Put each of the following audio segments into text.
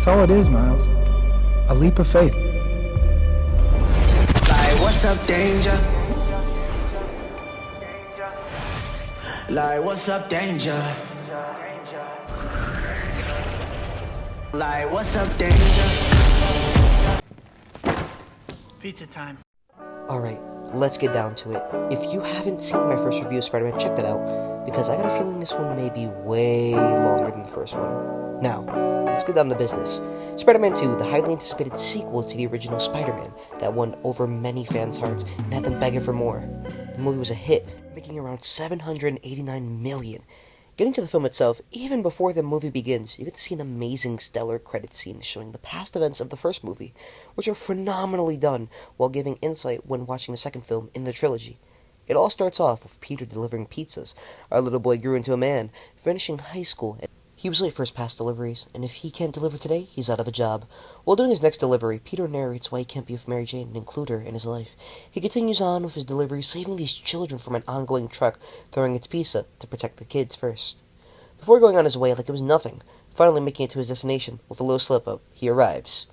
That's all it is, Miles. A leap of faith. Like, what's up, danger? Like, what's up, danger? Like, what's up, danger? Pizza time. Alright, let's get down to it. If you haven't seen my first review of Spider-Man, check that out, because I got a feeling this one may be way longer than the first one. Now, let's get down to business. Spider-Man 2, the highly anticipated sequel to the original Spider-Man, that won over many fans' hearts and had them begging for more. The movie was a hit, making around $789 million. Getting to the film itself, even before the movie begins, you get to see an amazing stellar credit scene showing the past events of the first movie, which are phenomenally done while giving insight when watching the second film in the trilogy. It all starts off with Peter delivering pizzas. Our little boy grew into a man, finishing high school. He was late for his past deliveries, and if he can't deliver today, he's out of a job. While doing his next delivery, Peter narrates why he can't be with Mary Jane and include her in his life. He continues on with his delivery, saving these children from an ongoing truck throwing its pizza to protect the kids first. Before going on his way like it was nothing, finally making it to his destination with a little slip-up, he arrives.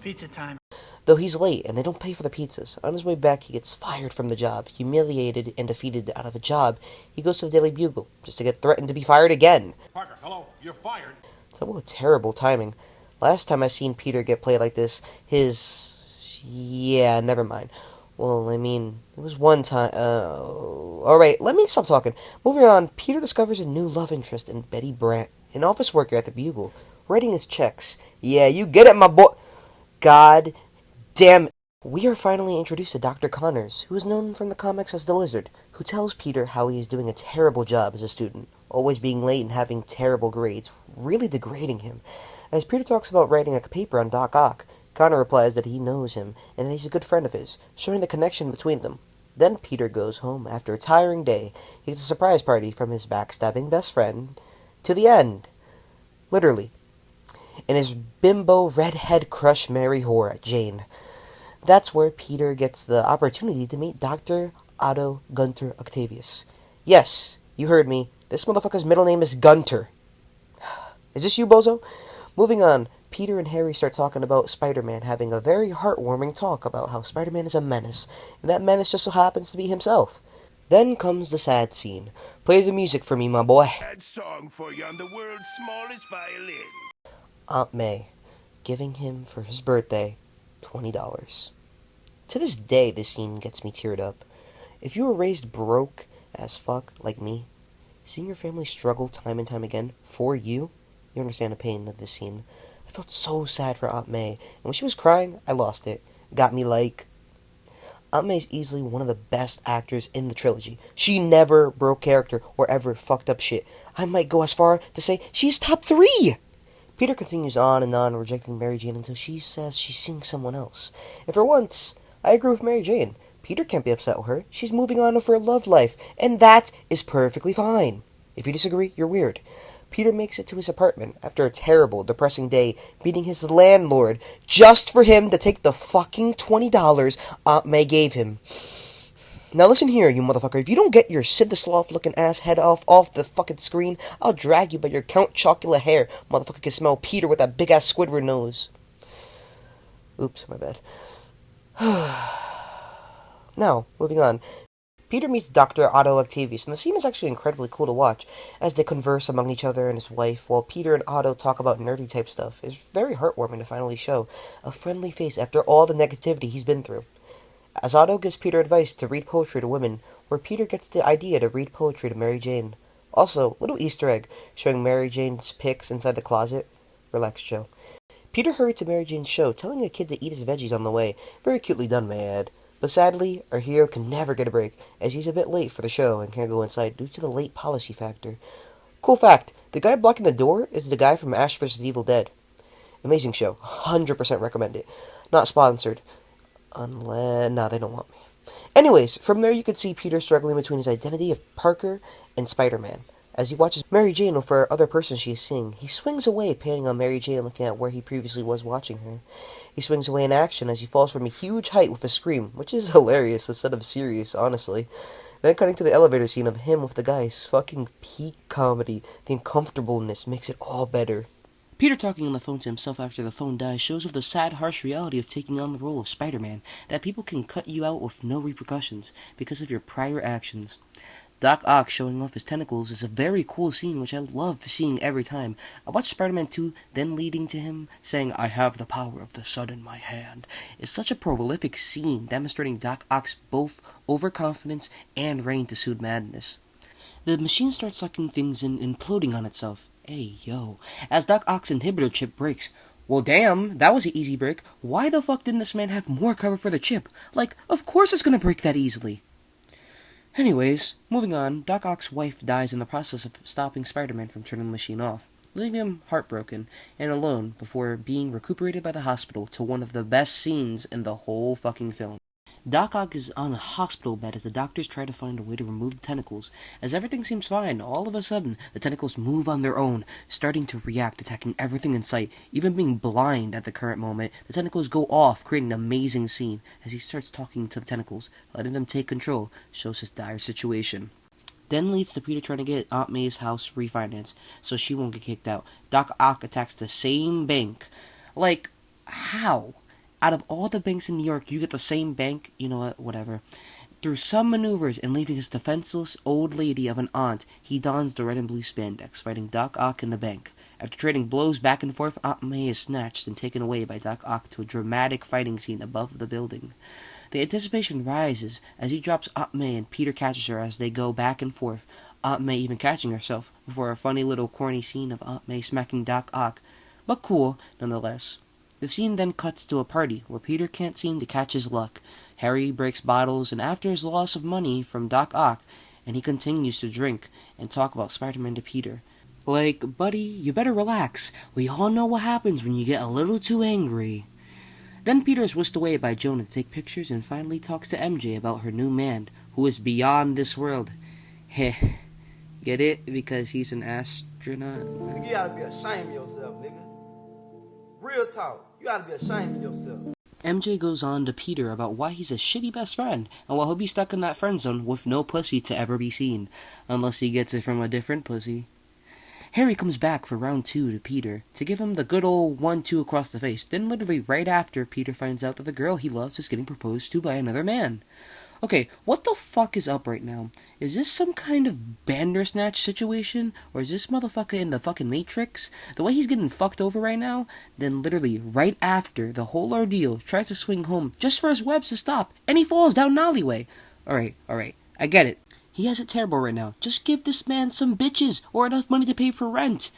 Pizza time. Though he's late and they don't pay for the pizzas, on his way back he gets fired from the job. Humiliated and defeated out of a job, he goes to the Daily Bugle, just to get threatened to be fired again. Parker, hello, you're fired. So what terrible timing. Last time I seen Peter get played like this, yeah, never mind. Well, I mean, it was one time, alright, let me stop talking. Moving on, Peter discovers a new love interest in Betty Brant, an office worker at the Bugle, writing his checks. Yeah, you get it, my boy. God damn it. We are finally introduced to Dr. Connors, who is known from the comics as the Lizard, who tells Peter how he is doing a terrible job as a student, always being late and having terrible grades, really degrading him. As Peter talks about writing a paper on Doc Ock, Connor replies that he knows him and that he's a good friend of his, showing the connection between them. Then Peter goes home after a tiring day. He gets a surprise party from his backstabbing best friend to the end. Literally. And his bimbo redhead crush Mary whore, Jane. That's where Peter gets the opportunity to meet Dr. Otto Gunter Octavius. Yes, you heard me. This motherfucker's middle name is Gunter. Is this you, bozo? Moving on, Peter and Harry start talking about Spider-Man, having a very heartwarming talk about how Spider-Man is a menace, and that menace just so happens to be himself. Then comes the sad scene. Play the music for me, my boy. Sad song for you on the world's smallest violin. Aunt May, giving him, for his birthday, $20. To this day, this scene gets me teared up. If you were raised broke as fuck, like me, seeing your family struggle time and time again for you, you understand the pain of this scene. I felt so sad for Aunt May, and when she was crying, I lost it. Got me like... Aunt May's easily one of the best actors in the trilogy. She never broke character or ever fucked up shit. I might go as far to say she's top 3! Peter continues on and on, rejecting Mary Jane until she says she's seeing someone else. And for once, I agree with Mary Jane. Peter can't be upset with her. She's moving on with her love life, and that is perfectly fine. If you disagree, you're weird. Peter makes it to his apartment after a terrible, depressing day, beating his landlord just for him to take the fucking $20 Aunt May gave him. Now listen here, you motherfucker. If you don't get your Sid the Sloth-looking ass head off the fucking screen, I'll drag you by your Count Chocula hair. Motherfucker can smell Peter with that big-ass Squidward nose. Oops, my bad. Now, moving on. Peter meets Dr. Otto Octavius, and the scene is actually incredibly cool to watch, as they converse among each other and his wife, while Peter and Otto talk about nerdy-type stuff. It's very heartwarming to finally show a friendly face after all the negativity he's been through. As Otto gives Peter advice to read poetry to women, where Peter gets the idea to read poetry to Mary Jane. Also, little Easter egg, showing Mary Jane's pics inside the closet. Relax, Joe. Peter hurried to Mary Jane's show, telling a kid to eat his veggies on the way. Very cutely done, may I add. But sadly, our hero can never get a break, as he's a bit late for the show and can't go inside due to the late policy factor. Cool fact, the guy blocking the door is the guy from Ash vs. Evil Dead. Amazing show. 100% recommend it. Not sponsored. Nah, they don't want me. Anyways, from there you could see Peter struggling between his identity of Parker and Spider-Man. As he watches Mary Jane look for other person she is seeing, he swings away, panning on Mary Jane looking at where he previously was watching her. He swings away in action as he falls from a huge height with a scream, which is hilarious instead of serious, honestly. Then cutting to the elevator scene of him with the guys. Fucking peak comedy. The uncomfortableness makes it all better. Peter talking on the phone to himself after the phone dies shows of the sad, harsh reality of taking on the role of Spider-Man, that people can cut you out with no repercussions because of your prior actions. Doc Ock showing off his tentacles is a very cool scene which I love seeing every time. I watched Spider-Man 2, then leading to him saying, "I have the power of the sun in my hand." It's such a prolific scene demonstrating Doc Ock's both overconfidence and reign to soothe madness. The machine starts sucking things in, imploding on itself. Hey, yo. As Doc Ock's inhibitor chip breaks. Well, damn, that was an easy break. Why the fuck didn't this man have more cover for the chip? Like, of course it's gonna break that easily. Anyways, moving on, Doc Ock's wife dies in the process of stopping Spider-Man from turning the machine off, leaving him heartbroken and alone before being recuperated by the hospital to one of the best scenes in the whole fucking film. Doc Ock is on a hospital bed as the doctors try to find a way to remove the tentacles. As everything seems fine, all of a sudden, the tentacles move on their own, starting to react, attacking everything in sight. Even being blind at the current moment, the tentacles go off, creating an amazing scene. As he starts talking to the tentacles, letting them take control, shows his dire situation. Then leads to Peter trying to get Aunt May's house refinanced, so she won't get kicked out. Doc Ock attacks the same bank. Like, how? Out of all the banks in New York, you get the same bank? You know what, whatever. Through some maneuvers and leaving his defenseless old lady of an aunt, he dons the red and blue spandex, fighting Doc Ock in the bank. After trading blows back and forth, Aunt May is snatched and taken away by Doc Ock to a dramatic fighting scene above the building. The anticipation rises as he drops Aunt May and Peter catches her as they go back and forth, Aunt May even catching herself, before a funny little corny scene of Aunt May smacking Doc Ock, but cool nonetheless. The scene then cuts to a party where Peter can't seem to catch his luck. Harry breaks bottles, and after his loss of money from Doc Ock, and he continues to drink and talk about Spider-Man to Peter. Like, buddy, you better relax. We all know what happens when you get a little too angry. Then Peter is whisked away by Jonah to take pictures and finally talks to MJ about her new man, who is beyond this world. Heh. Get it? Because he's an astronaut? You gotta be ashamed of yourself, nigga. Real talk. You gotta be ashamed of yourself. MJ goes on to Peter about why he's a shitty best friend, and why he'll be stuck in that friend zone with no pussy to ever be seen, unless he gets it from a different pussy. Harry comes back for round 2 to Peter, to give him the good old 1-2 across the face, then literally right after Peter finds out that the girl he loves is getting proposed to by another man. Okay, what the fuck is up right now? Is this some kind of Bandersnatch situation? Or is this motherfucker in the fucking Matrix? The way he's getting fucked over right now, then literally right after the whole ordeal, tries to swing home just for his webs to stop, and he falls down an alleyway. Alright, I get it. He has it terrible right now. Just give this man some bitches, or enough money to pay for rent.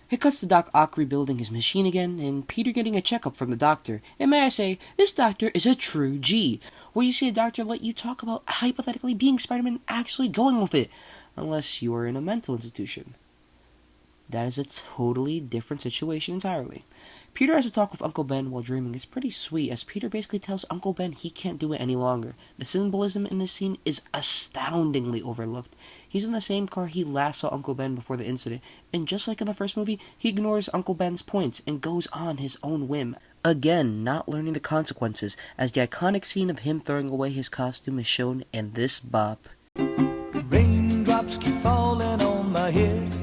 It cuts to Doc Ock rebuilding his machine again, and Peter getting a checkup from the doctor. And may I say, this doctor is a true G. Where you see a doctor let you talk about hypothetically being Spider-Man actually going with it. Unless you are in a mental institution. That is a totally different situation entirely. Peter has a talk with Uncle Ben while dreaming. It's pretty sweet, as Peter basically tells Uncle Ben he can't do it any longer. The symbolism in this scene is astoundingly overlooked. He's in the same car he last saw Uncle Ben before the incident, and just like in the first movie, he ignores Uncle Ben's points and goes on his own whim. Again, not learning the consequences, as the iconic scene of him throwing away his costume is shown in this bop. Raindrops keep falling on my head.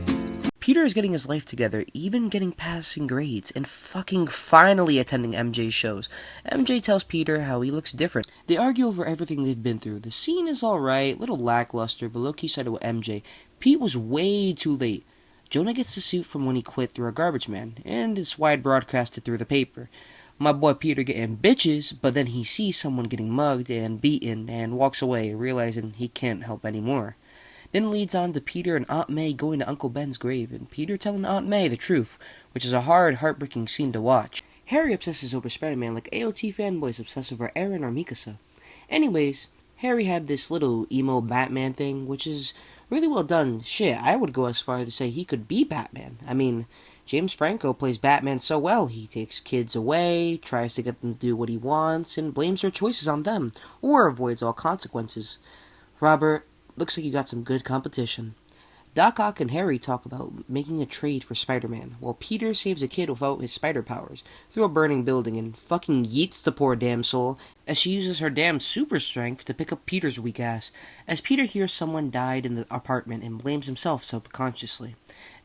Peter is getting his life together, even getting passing grades, and fucking finally attending MJ's shows. MJ tells Peter how he looks different. They argue over everything they've been through. The scene is alright, little lackluster, but low-key sided with MJ. Pete was way too late. Jonah gets the suit from when he quit through a garbage man, and it's wide broadcasted through the paper. My boy Peter getting bitches, but then he sees someone getting mugged and beaten, and walks away, realizing he can't help anymore. Then leads on to Peter and Aunt May going to Uncle Ben's grave, and Peter telling Aunt May the truth, which is a hard, heartbreaking scene to watch. Harry obsesses over Spider-Man like AOT fanboys obsess over Aaron or Mikasa. Anyways, Harry had this little emo Batman thing, which is really well done. Shit, I would go as far as to say he could be Batman. I mean, James Franco plays Batman so well. He takes kids away, tries to get them to do what he wants, and blames their choices on them, or avoids all consequences. Robert, looks like you got some good competition. Doc Ock and Harry talk about making a trade for Spider-Man, while Peter saves a kid without his spider powers through a burning building and fucking yeets the poor damn soul as she uses her damn super strength to pick up Peter's weak ass, as Peter hears someone died in the apartment and blames himself subconsciously.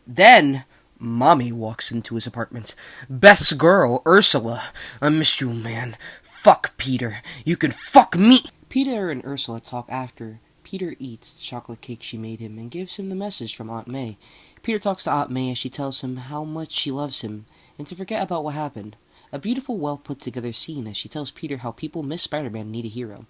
Then, Mommy walks into his apartment. Best girl, Ursula. I miss you, man. Fuck Peter. You can fuck me. Peter and Ursula talk after Peter eats the chocolate cake she made him and gives him the message from Aunt May. Peter talks to Aunt May as she tells him how much she loves him and to forget about what happened. A beautiful, well-put-together scene as she tells Peter how people miss Spider-Man and need a hero.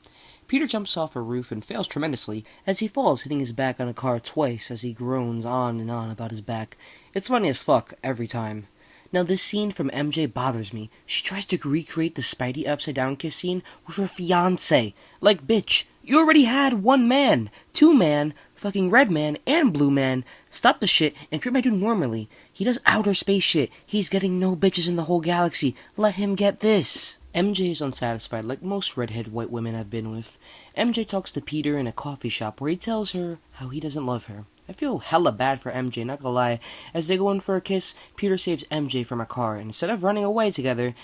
Peter jumps off a roof and fails tremendously as he falls, hitting his back on a car twice as he groans on and on about his back. It's funny as fuck every time. Now this scene from MJ bothers me. She tries to recreate the Spidey upside-down kiss scene with her fiancé. Like, bitch, you already had one man, two man, fucking red man, and blue man. Stop the shit and treat my dude normally. He does outer space shit. He's getting no bitches in the whole galaxy. Let him get this. MJ is unsatisfied like most redhead white women I've been with. MJ talks to Peter in a coffee shop where he tells her how he doesn't love her. I feel hella bad for MJ, not gonna lie. As they go in for a kiss, Peter saves MJ from a car, and instead of running away together,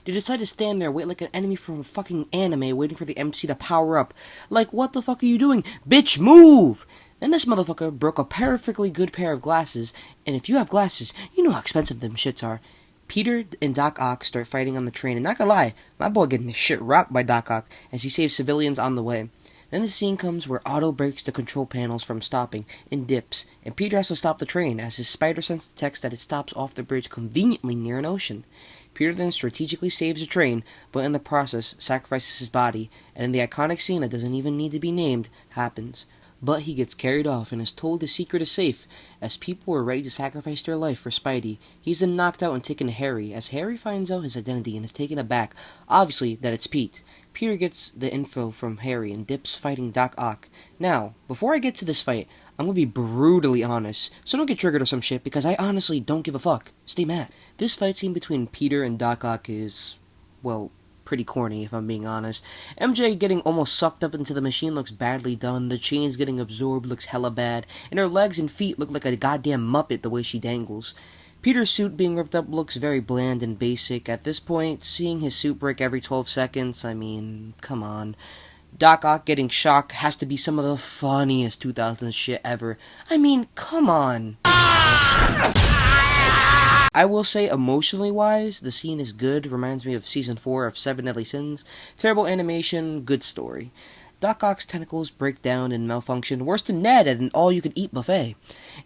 they decide to stand there, wait like an enemy from a fucking anime, waiting for the MC to power up. Like, what the fuck are you doing? Bitch, move! Then this motherfucker broke a perfectly good pair of glasses, and if you have glasses, you know how expensive them shits are. Peter and Doc Ock start fighting on the train, and not gonna lie, my boy getting his shit rocked by Doc Ock as he saves civilians on the way. Then the scene comes where Otto breaks the control panels from stopping and dips, and Peter has to stop the train as his spider sense detects that it stops off the bridge conveniently near an ocean. Peter then strategically saves the train, but in the process sacrifices his body, and then the iconic scene that doesn't even need to be named happens. But he gets carried off and is told the secret is safe, as people are ready to sacrifice their life for Spidey. He's then knocked out and taken to Harry, as Harry finds out his identity and is taken aback, obviously that it's Pete. Peter gets the info from Harry and dips fighting Doc Ock. Now, before I get to this fight, I'm gonna be brutally honest, so don't get triggered or some shit, because I honestly don't give a fuck. Stay mad. This fight scene between Peter and Doc Ock is, well, pretty corny, if I'm being honest. MJ getting almost sucked up into the machine looks badly done, the chains getting absorbed looks hella bad, and her legs and feet look like a goddamn Muppet the way she dangles. Peter's suit being ripped up looks very bland and basic. At this point, seeing his suit break every 12 seconds, I mean, come on. Doc Ock getting shocked has to be some of the funniest 2000s shit ever. I mean, come on. I will say, emotionally wise, the scene is good, reminds me of Season 4 of Seven Deadly Sins. Terrible animation, good story. Doc Ock's tentacles break down and malfunction, worse than Ned at an all-you-can-eat buffet.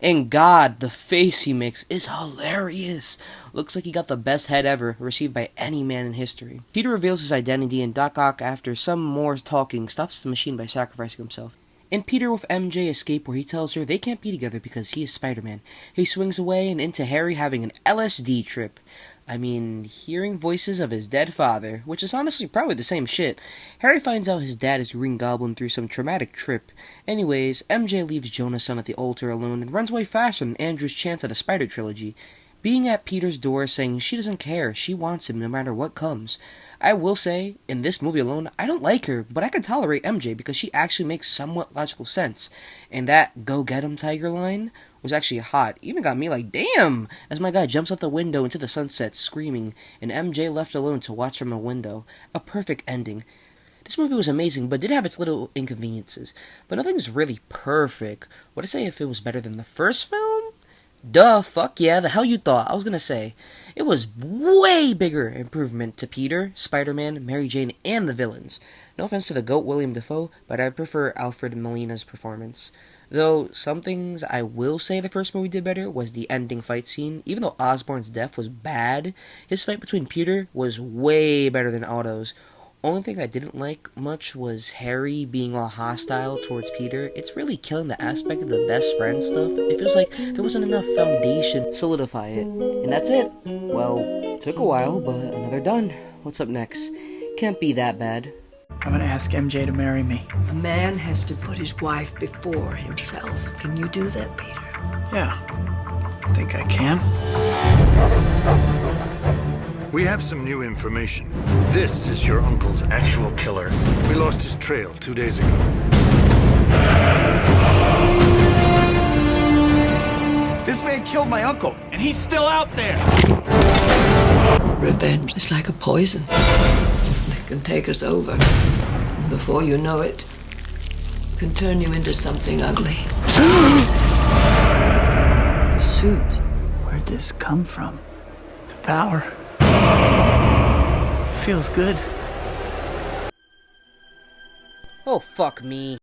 And God, the face he makes is hilarious. Looks like he got the best head ever, received by any man in history. Peter reveals his identity, and Doc Ock, after some more talking, stops the machine by sacrificing himself. And Peter with MJ escape where he tells her they can't be together because he is Spider-Man. He swings away and into Harry having an LSD trip. I mean, hearing voices of his dead father, which is honestly probably the same shit. Harry finds out his dad is Green Goblin through some traumatic trip. Anyways, MJ leaves Jonahson at the altar alone and runs away faster than Andrew's chance at a Spider trilogy. Being at Peter's door saying she doesn't care, she wants him no matter what comes. I will say, in this movie alone, I don't like her, but I can tolerate MJ because she actually makes somewhat logical sense. And that "go get him, tiger" line was actually hot. Even got me like, damn! As my guy jumps out the window into the sunset screaming, and MJ left alone to watch from a window. A perfect ending. This movie was amazing, but did have its little inconveniences. But nothing's really perfect. Would I say if it was better than the first film? Duh, fuck yeah, the hell you thought. I was gonna say, it was way bigger improvement to Peter, Spider-Man, Mary Jane, and the villains. No offense to the GOAT William Dafoe, but I prefer Alfred Molina's performance. Though, some things I will say the first movie did better was the ending fight scene. Even though Osborn's death was bad, his fight between Peter was way better than Otto's. Only thing I didn't like much was Harry being all hostile towards Peter. It's really killing the aspect of the best friend stuff. It feels like there wasn't enough foundation to solidify it. And that's it. Well, took a while, but another done. What's up next? Can't be that bad. I'm gonna ask MJ to marry me. A man has to put his wife before himself. Can you do that, Peter? Yeah, I think I can. We have some new information. This is your uncle's actual killer. We lost his trail 2 days ago. This man killed my uncle, and he's still out there. Revenge is like a poison that can take us over. And before you know it, can turn you into something ugly. The suit. Where'd this come from? The power. Feels good. Oh, fuck me.